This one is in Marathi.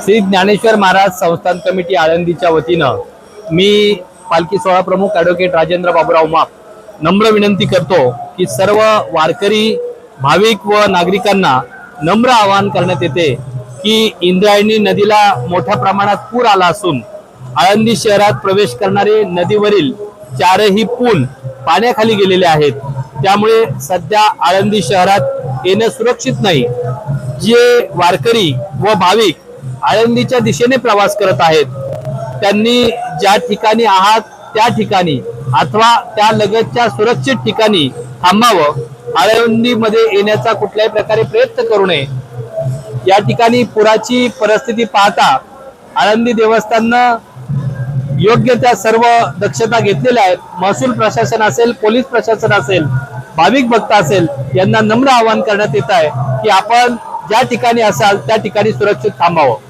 श्री ज्ञानेश्वर महाराज संस्थान कमिटी आळंदीच्या वतीनं मी पालखी सोहळा प्रमुख ॲडव्होकेट राजेंद्र बाबूराव माप नम्र विनंती करतो की सर्व वारकरी भाविक व नागरिकांना नम्र आवाहन करण्यात येते की इंद्रायणी नदीला मोठ्या प्रमाणात पूर आला असून आळंदी शहरात प्रवेश करणारे नदीवरील चारही पूल पाण्याखाली गेलेले आहेत। त्यामुळे सध्या आळंदी शहरात येणं सुरक्षित नाही। जे वारकरी व भाविक आळंदीच्या दिशेने प्रवास करत आहेत त्यांनी ज्या ठिकाणी आहात त्या ठिकाणी अथवा त्या लगतच्या सुरक्षित ठिकाणी थांबावं। आळंदीमध्ये येण्याचा कुठल्याही प्रकारे प्रयत्न करू नये। या ठिकाणी पुराची परिस्थिती पाहता आळंदी देवस्थाननं योग्य त्या सर्व दक्षता घेतलेल्या आहेत। महसूल प्रशासन असेल, पोलीस प्रशासन असेल, भाविक भक्त असेल, यांना नम्र आवाहन करण्यात येत आहे की आपण ज्या ठिकाणी असाल त्या ठिकाणी सुरक्षित थांबावं।